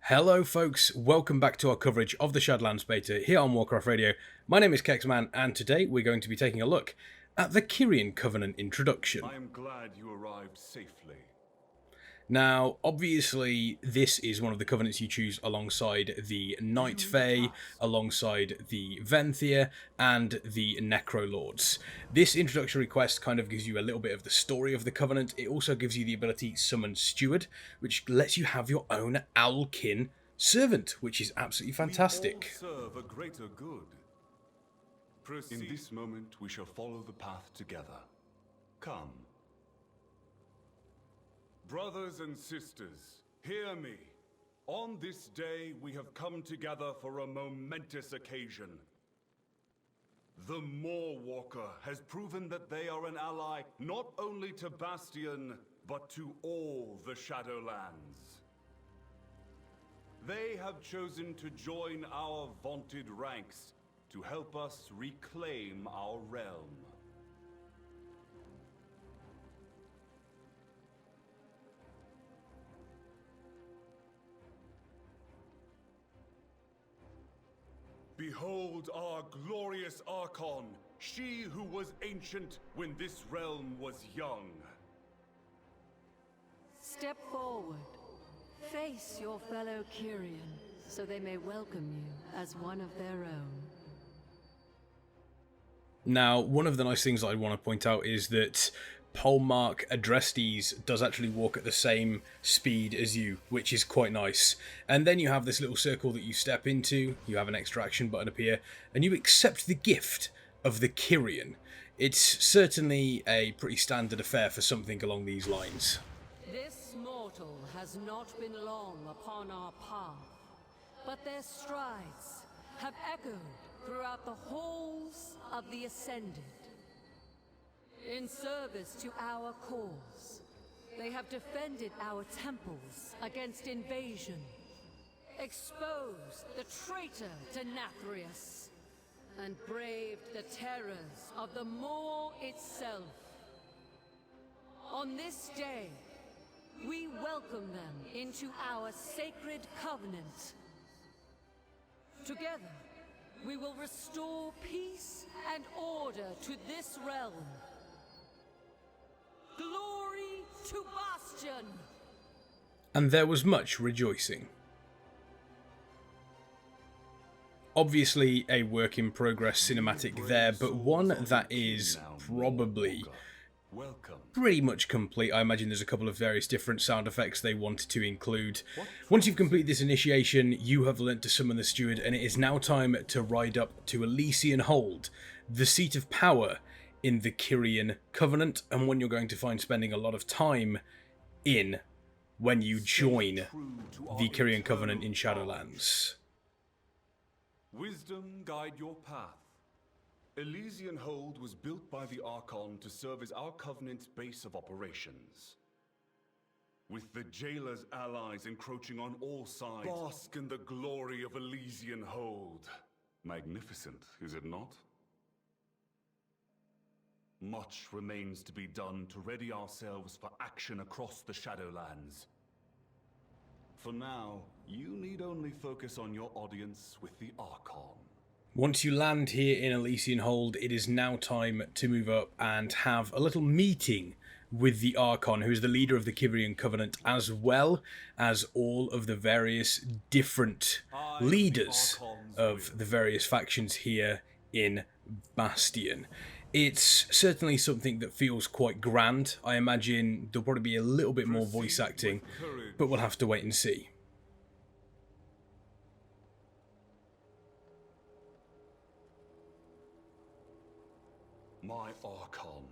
Hello folks, welcome back to our coverage of the Shadowlands beta here on Warcraft Radio. My name is Kexman and today we're going to be taking a look at the Kyrian Covenant introduction. I am glad you arrived safely. Now, obviously, this is one of the covenants you choose alongside the Night Fae, alongside the Venthyr, and the Necrolords. This introductory quest kind of gives you a little bit of the story of the covenant. It also gives you the ability Summon Steward, which lets you have your own Owlkin servant, which is absolutely fantastic. We all serve a greater good. In this moment, we shall follow the path together. Come. Brothers and sisters, hear me. On this day, we have come together for a momentous occasion. The Moorwalker has proven that they are an ally not only to Bastion, but to all the Shadowlands. They have chosen to join our vaunted ranks to help us reclaim our realm. Behold our glorious Archon, she who was ancient when this realm was young. Step forward. Face your fellow Kirian, so they may welcome you as one of their own. Now, one of the nice things that I want to point out is that Polmark Adrestes does actually walk at the same speed as you, which is quite nice. And then you have this little circle that you step into, you have an extra action button appear, and you accept the gift of the Kirian. It's certainly a pretty standard affair for something along these lines. This mortal has not been long upon our path, but their strides have echoed throughout the halls of the Ascended. In service to our cause, they have defended our temples against invasion, exposed the traitor to Nathrius, and braved the terrors of the Moor itself. On this day, we welcome them into our sacred covenant. Together, we will restore peace and order to this realm. Glory to Bastion! And there was much rejoicing. Obviously a work in progress cinematic there, but one that is probably pretty much complete. I imagine there's a couple of various different sound effects they wanted to include. Once you've completed this initiation, you have learnt to summon the Steward, and it is now time to ride up to Elysian Hold, the seat of power in the Kyrian Covenant, and one you're going to find spending a lot of time in when you join the Kyrian Covenant in Shadowlands. Wisdom guide your path. Elysian Hold was built by the Archon to serve as our Covenant's base of operations. With the Jailer's allies encroaching on all sides, bask in the glory of Elysian Hold. Magnificent, is it not? Much remains to be done to ready ourselves for action across the Shadowlands. For now, you need only focus on your audience with the Archon. Once you land here in Elysian Hold, it is now time to move up and have a little meeting with the Archon, who is the leader of the Kyrian Covenant, as well as all of the various different leaders of the various factions here in Bastion. It's certainly something that feels quite grand. I imagine there'll probably be a little bit more voice acting, but we'll have to wait and see. My Archon,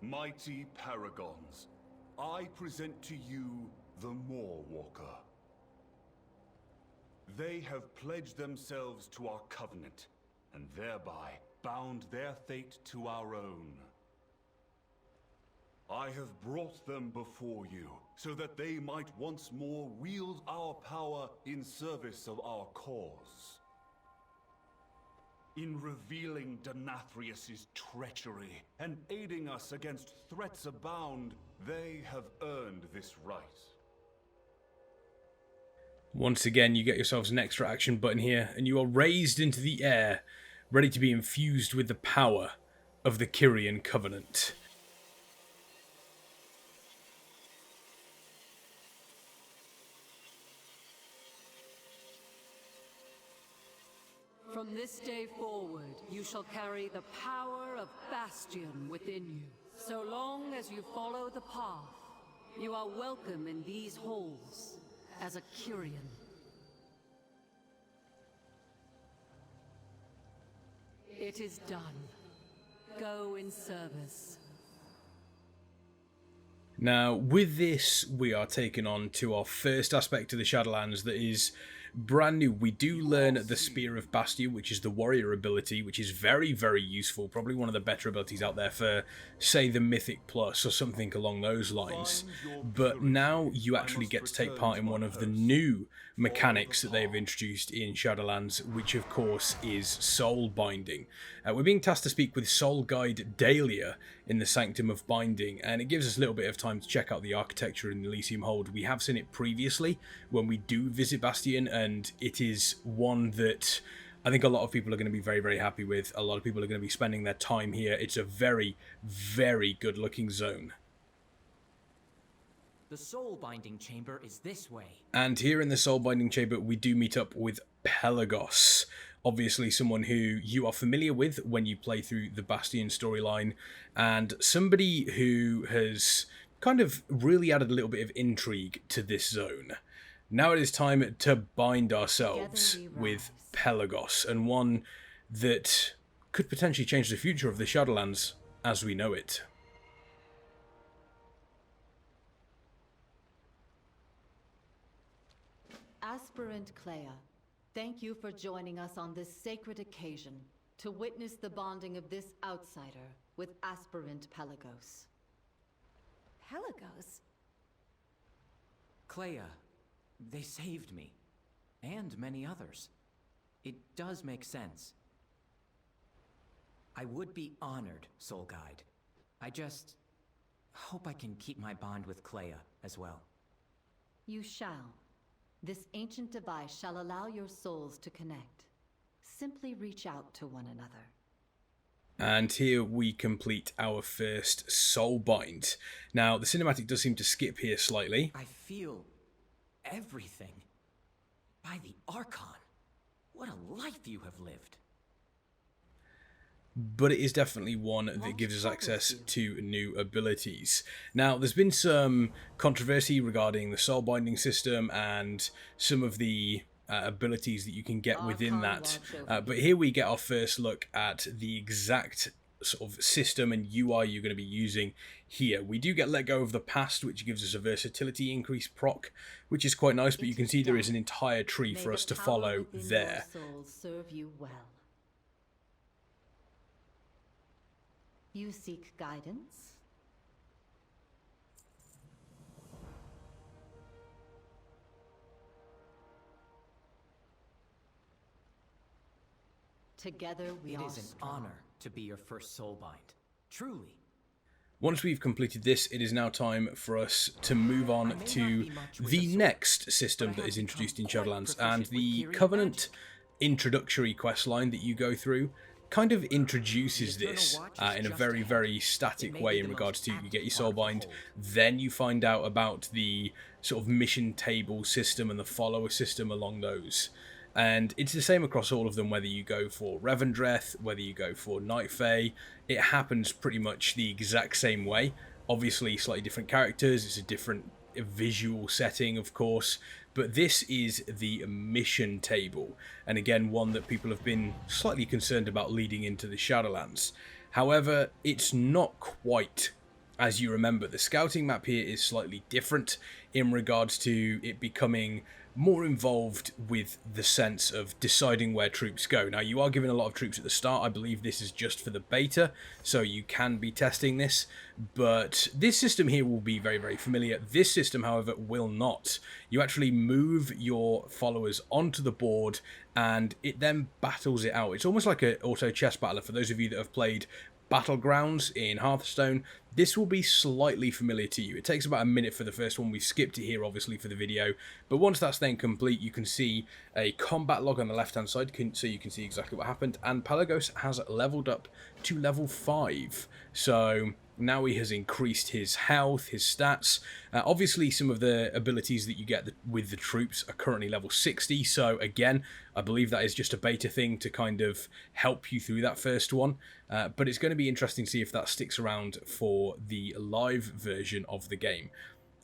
mighty paragons, I present to you the Moorwalker. They have pledged themselves to our covenant, and thereby bound their fate to our own. I have brought them before you, so that they might once more wield our power in service of our cause. In revealing Denathrius' treachery and aiding us against threats abound, they have earned this right. Once again, you get yourselves an extra action button here, and you are raised into the air, ready to be infused with the power of the Kyrian Covenant. From this day forward, you shall carry the power of Bastion within you. So long as you follow the path, you are welcome in these halls as a Kirian. It is done. Go in service. Now, with this, we are taken on to our first aspect of the Shadowlands that is brand new. We do learn the Spear of Bastion, which is the warrior ability, which is very, very useful. Probably one of the better abilities out there for, say, the Mythic Plus or something along those lines. But now you actually get to take part in one of the new mechanics that they've introduced in Shadowlands, which of course is soul binding. We're being tasked to speak with Soul Guide Dahlia in the Sanctum of Binding, and it gives us a little bit of time to check out the architecture in the Elysium Hold. We have seen it previously when we do visit Bastion, and it is one that I think a lot of people are going to be very, very happy with. A lot of people are going to be spending their time here. It's a very, very good looking zone. The soul binding chamber is this way. And here in the soul binding chamber, we do meet up with Pelagos. Obviously someone who you are familiar with when you play through the Bastion storyline, and somebody who has kind of really added a little bit of intrigue to this zone. Now it is time to bind ourselves with Pelagos, and one that could potentially change the future of the Shadowlands as we know it. Aspirant Clea, thank you for joining us on this sacred occasion to witness the bonding of this outsider with Aspirant Pelagos. Pelagos? Clea, they saved me. And many others. It does make sense. I would be honored, Soul Guide. I just hope I can keep my bond with Clea as well. You shall. This ancient device shall allow your souls to connect. Simply reach out to one another. And here we complete our first soul bind. Now, the cinematic does seem to skip here slightly. I feel everything. By the Archon. What a life you have lived. But it is definitely one that gives us access to new abilities. Now, there's been some controversy regarding the soul binding system and some of the abilities that you can get within that. But here we get our first look at the exact sort of system and UI you're going to be using here. We do get let go of the past, which gives us a versatility increase proc, which is quite nice, but you can see there is an entire tree for us to follow there. Serve you well. You seek guidance? Together we are It is an strong. honor to be your first soulbind. Truly. Once we've completed this, it is now time for us to move on to the next system that is introduced in Shadowlands, and the Covenant introductory questline that you go through kind of introduces this in a very, very static way in regards to you get your soulbind, then you find out about the sort of mission table system and the follower system along those. And it's the same across all of them, whether you go for Revendreth, whether you go for Night Fae, it happens pretty much the exact same way. Obviously slightly different characters, it's a different visual setting of course, but this is the mission table, and again one that people have been slightly concerned about leading into the Shadowlands. However, it's not quite as you remember. The scouting map here is slightly different in regards to it becoming more involved with the sense of deciding where troops go. Now, you are given a lot of troops at the start. I believe this is just for the beta, so you can be testing this, but this system here will be very, very familiar. This system, however, will not. You actually move your followers onto the board, and it then battles it out. It's almost like an auto chess battler. For those of you that have played Battlegrounds in Hearthstone, this will be slightly familiar to you. It takes about a minute for the first one. We've skipped it here, obviously, for the video. But once that's then complete, you can see a combat log on the left-hand side, so you can see exactly what happened. And Pelagos has leveled up to level 5. So now he has increased his health, his stats. Obviously, some of the abilities that you get with the troops are currently level 60. So again, I believe that is just a beta thing to kind of help you through that first one. But it's going to be interesting to see if that sticks around for the live version of the game.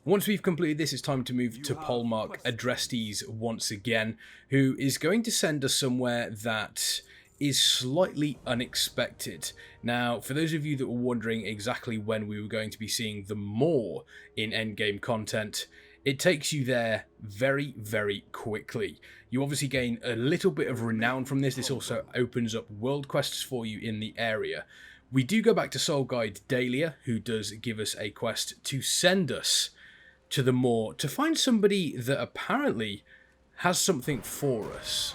Once we've completed this, it's time to move to Polmark Adrestes once again, who is going to send us somewhere that is slightly unexpected. Now, for those of you that were wondering exactly when we were going to be seeing the more in endgame content, it takes you there very, very quickly. You obviously gain a little bit of renown from this. This also opens up world quests for you in the area. We do go back to Soul Guide Dahlia, who does give us a quest to send us to the moor to find somebody that apparently has something for us.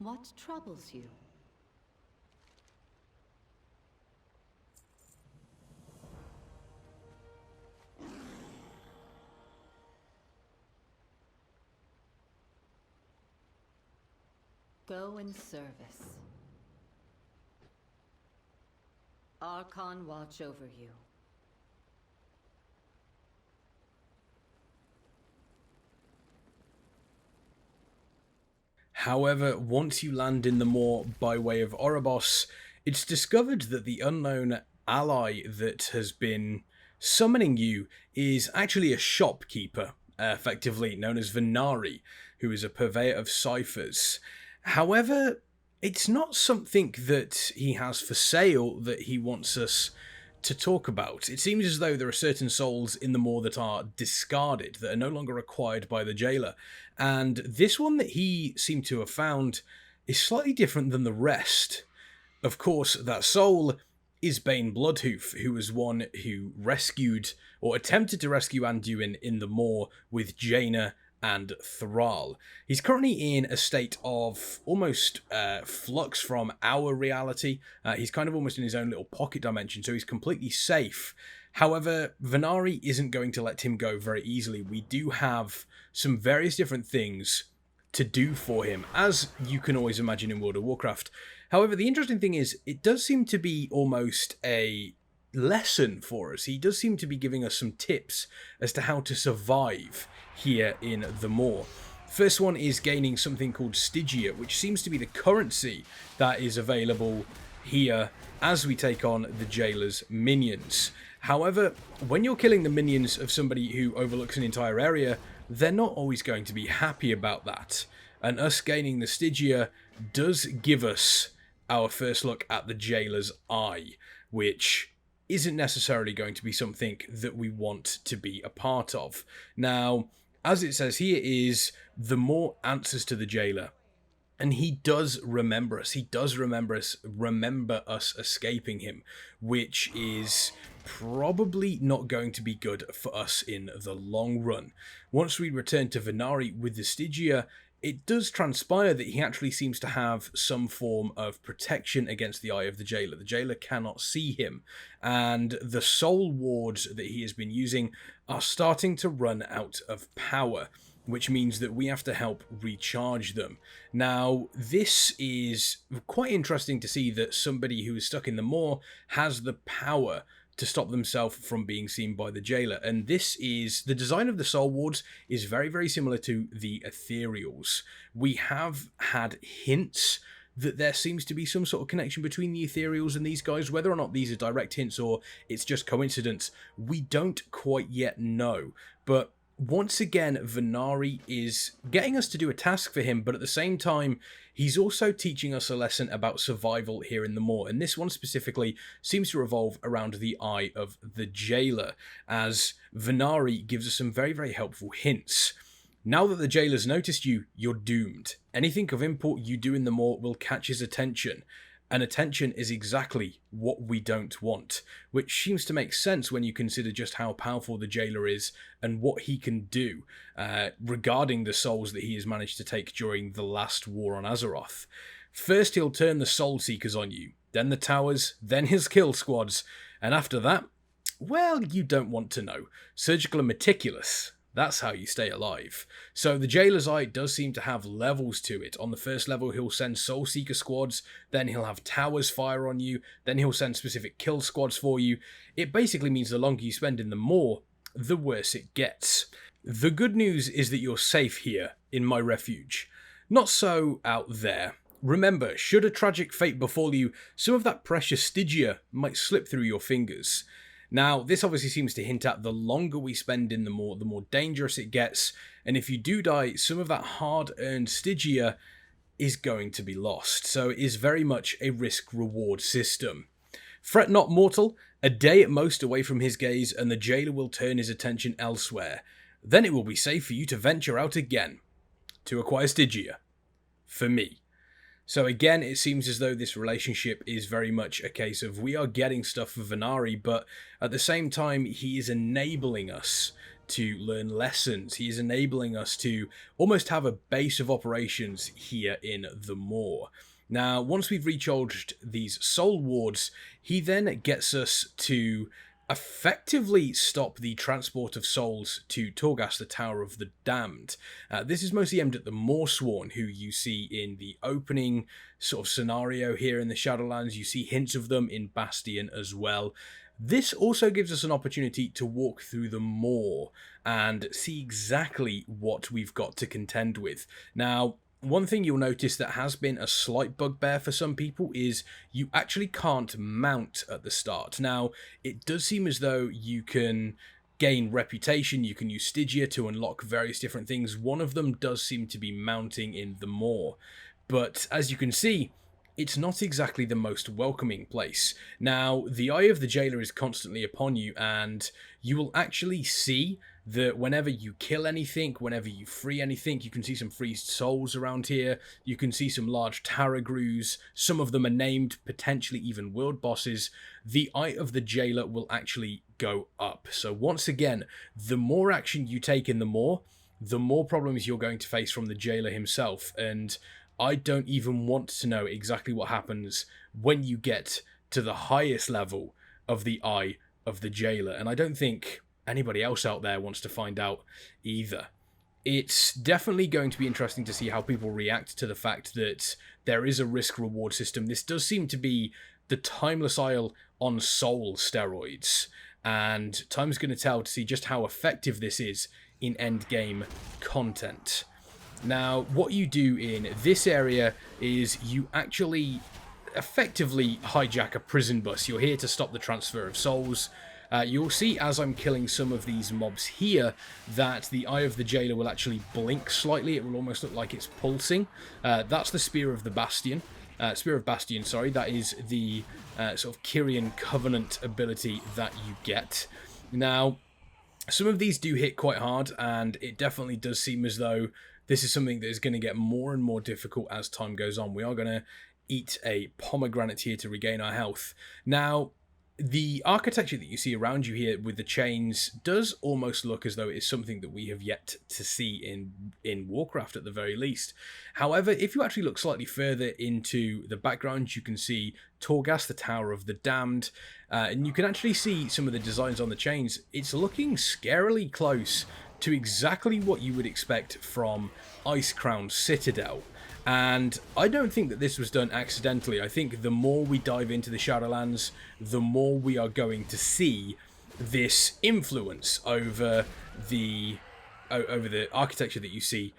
What troubles you? Go in service. Archon watch over you. However, once you land in the moor by way of Oribos, it's discovered that the unknown ally that has been summoning you is actually a shopkeeper, effectively known as Venari, who is a purveyor of ciphers. However, it's not something that he has for sale that he wants us to talk about. It seems as though there are certain souls in the moor that are discarded, that are no longer required by the jailer. And this one that he seemed to have found is slightly different than the rest. Of course, that soul is Baine Bloodhoof, who was one who rescued, or attempted to rescue Anduin in the moor with Jaina and Thrall. He's currently in a state of almost flux from our reality. He's kind of almost in his own little pocket dimension, so he's completely safe. However, Venari isn't going to let him go very easily. We do have some various different things to do for him, as you can always imagine in World of Warcraft. However, the interesting thing is, it does seem to be almost a lesson for us. He does seem to be giving us some tips as to how to survive here in the moor. First one is gaining something called Stygia, which seems to be the currency that is available here as we take on the jailer's minions. However, when you're killing the minions of somebody who overlooks an entire area, they're not always going to be happy about that. And us gaining the Stygia does give us our first look at the jailer's eye, which isn't necessarily going to be something that we want to be a part of. Now, as it says here, is the more answers to the jailer. And he does remember us. He does remember us escaping him, which is probably not going to be good for us in the long run. Once we return to Venari with the Stygia, it does transpire that he actually seems to have some form of protection against the eye of the jailer. The jailer cannot see him, and the soul wards that he has been using are starting to run out of power, which means that we have to help recharge them. Now, this is quite interesting to see that somebody who is stuck in the moor has the power to stop themselves from being seen by the jailer. And this is, the design of the soul wards is very, very similar to the ethereals. We have had hints that there seems to be some sort of connection between the ethereals and these guys. Whether or not these are direct hints or it's just coincidence, we don't quite yet know. But once again, Venari is getting us to do a task for him, but at the same time, he's also teaching us a lesson about survival here in the moor. And this one specifically seems to revolve around the eye of the jailer, as Venari gives us some very, very helpful hints. Now that the jailer's noticed you, you're doomed. Anything of import you do in the moor will catch his attention. And attention is exactly what we don't want, which seems to make sense when you consider just how powerful the Jailer is and what he can do regarding the souls that he has managed to take during the last war on Azeroth. First he'll turn the Soul Seekers on you, then the towers, then his kill squads, and after that, well, you don't want to know. Surgical and meticulous. That's how you stay alive. So the Jailer's Eye does seem to have levels to it. On the first level, he'll send Soul Seeker squads, then he'll have towers fire on you, then he'll send specific kill squads for you. It basically means the longer you spend in the Maw, the worse it gets. The good news is that you're safe here, in my refuge. Not so out there. Remember, should a tragic fate befall you, some of that precious Stygia might slip through your fingers. Now, this obviously seems to hint at the longer we spend in the more dangerous it gets, and if you do die, some of that hard-earned Stygia is going to be lost, so it is very much a risk-reward system. Fret not, mortal, a day at most away from his gaze, and the Jailer will turn his attention elsewhere. Then it will be safe for you to venture out again, to acquire Stygia. For me. So again, it seems as though this relationship is very much a case of we are getting stuff for Venari, but at the same time, he is enabling us to learn lessons. He is enabling us to almost have a base of operations here in the Maw. Now, once we've recharged these soul wards, he then gets us to effectively stop the transport of souls to Torghast, the Tower of the Damned. This is mostly aimed at the Moorsworn, who you see in the opening sort of scenario here in the Shadowlands. You see hints of them in Bastion as well. This also gives us an opportunity to walk through the Maw and see exactly what we've got to contend with. Now, one thing you'll notice that has been a slight bugbear for some people is you actually can't mount at the start. Now, it does seem as though you can gain reputation, you can use Stygia to unlock various different things. One of them does seem to be mounting in the Maw. But as you can see, it's not exactly the most welcoming place. Now, the eye of the Jailer is constantly upon you, and you will actually see that whenever you kill anything, whenever you free anything, you can see some freed souls around here, you can see some large Taragrews, some of them are named, potentially even world bosses. The eye of the Jailer will actually go up. So once again, the more action you take in the Maw, the more problems you're going to face from the Jailer himself, and I don't even want to know exactly what happens when you get to the highest level of the eye of the Jailer, and I don't think anybody else out there wants to find out either. It's definitely going to be interesting to see how people react to the fact that there is a risk-reward system. This does seem to be the Timeless Isle on Soul steroids, and time's going to tell to see just how effective this is in endgame content. Now, what you do in this area is you actually effectively hijack a prison bus. You're here to stop the transfer of souls. You'll see as I'm killing some of these mobs here that the eye of the Jailer will actually blink slightly. It will almost look like it's pulsing. That's the Spear of Bastion. That is the sort of Kyrian Covenant ability that you get. Now, some of these do hit quite hard, and it definitely does seem as though this is something that is going to get more and more difficult as time goes on. We are going to eat a pomegranate here to regain our health. Now, the architecture that you see around you here with the chains does almost look as though it is something that we have yet to see in Warcraft at the very least. However, if you actually look slightly further into the background, you can see Torghast, the Tower of the Damned, and you can actually see some of the designs on the chains. It's looking scarily close to exactly what you would expect from Icecrown Citadel. And I don't think that this was done accidentally. I think the more we dive into the Shadowlands, the more we are going to see this influence over the architecture that you see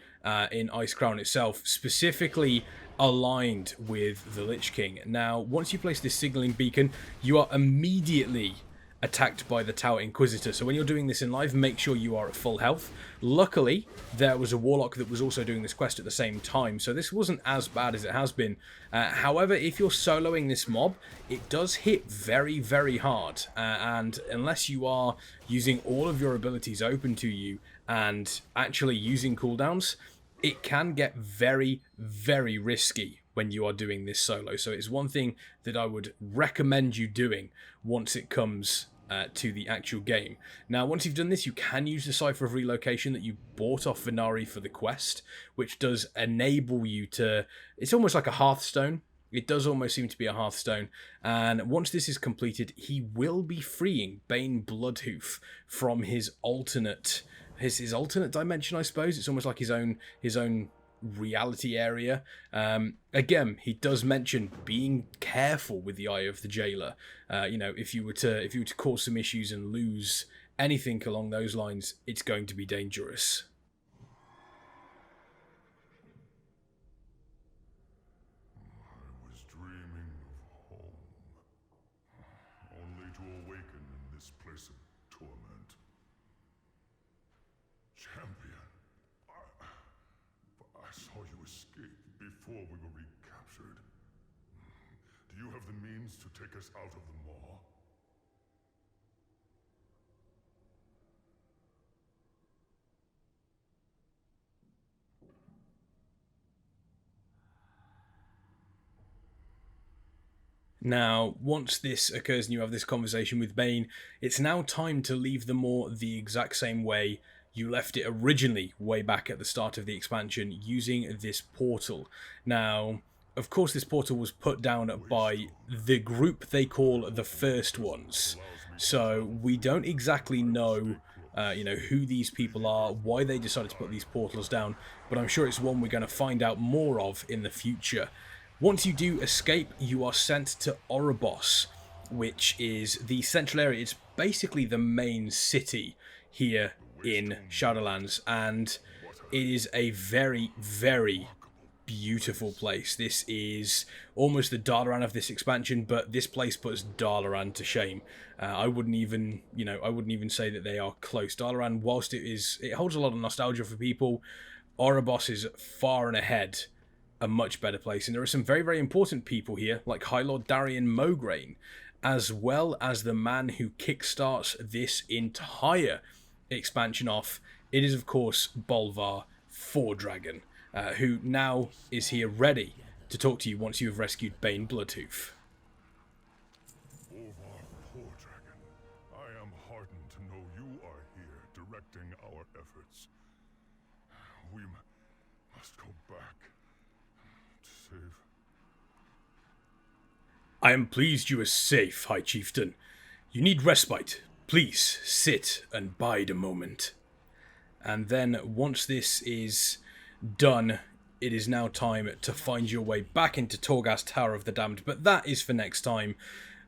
in Icecrown itself, specifically aligned with the Lich King. Now, once you place this signaling beacon, you are immediately attacked by the Tower Inquisitor. So when you're doing this in live, make sure you are at full health. Luckily, there was a Warlock that was also doing this quest at the same time, so this wasn't as bad as it has been. However, if you're soloing this mob, it does hit very, very hard, and unless you are using all of your abilities open to you and actually using cooldowns, it can get very, very risky when you are doing this solo. So it's one thing that I would recommend you doing once it comes to the actual game. Now, once you've done this, you can use the Cipher of Relocation that you bought off Venari for the quest, which does enable you to... It's almost like a Hearthstone. It does almost seem to be a Hearthstone. And once this is completed, he will be freeing Baine Bloodhoof from his alternate... His alternate dimension, I suppose. It's almost like his own reality area. Again, he does mention being careful with the Eye of the Jailer. You know, if you were to cause some issues and lose anything along those lines, it's going to be dangerous. I was dreaming of home, only to awaken in this place of torment. Champion, I saw you escape before we were recaptured. Do you have the means to take us out of the maw? Now, once this occurs and you have this conversation with Baine, it's now time to leave the maw the exact same way you left it originally, way back at the start of the expansion, using this portal. Now, of course, this portal was put down by the group they call the First Ones. So we don't exactly know, you know, who these people are, why they decided to put these portals down, but I'm sure it's one we're going to find out more of in the future. Once you do escape, you are sent to Oribos, which is the central area. It's basically the main city here in Shadowlands, and it is a very, very beautiful place. This is almost the Dalaran of this expansion, but this place puts Dalaran to shame. I wouldn't even say that they are close. Dalaran, whilst it holds a lot of nostalgia for people, Oribos is far and ahead a much better place, and there are some very, very important people here, like High Lord Darian Mograine, as well as the man who kickstarts this entire expansion off. It is, of course, Bolvar Fordragon, who now is here ready to talk to you once you have rescued Baine Bloodhoof. Bolvar Fordragon, I am heartened to know you are here, directing our efforts. We must go back to save... I am pleased you are safe, High Chieftain. You need respite. Please sit and bide a moment. And then once this is done, it is now time to find your way back into Torghast Tower of the Damned, but that is for next time.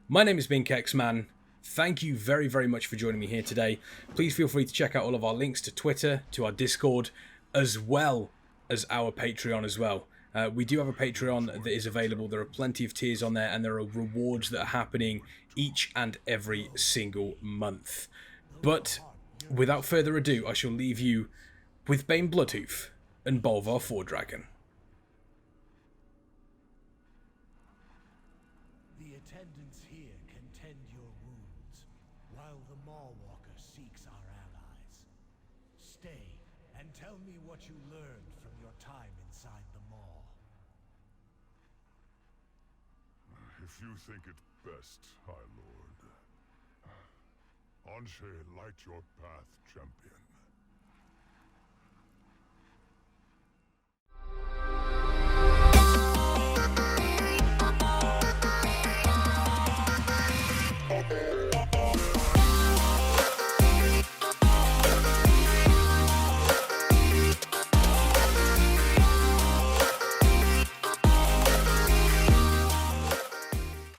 My name has been Kexman. Thank you very, very much for joining me here today. Please feel free to check out all of our links to Twitter, to our Discord, as well as our Patreon as well. We do have a Patreon that is available. There are plenty of tiers on there, and there are rewards that are happening each and every single month. But without further ado, I shall leave you with Baine Bloodhoof and Bolvar Fordragon. The attendants here can tend your wounds, while the Maw-Walker seeks our allies. Stay, and tell me what you learned from your time inside the Maw. If you think it best, High Lord. Anshe, light your path, champion.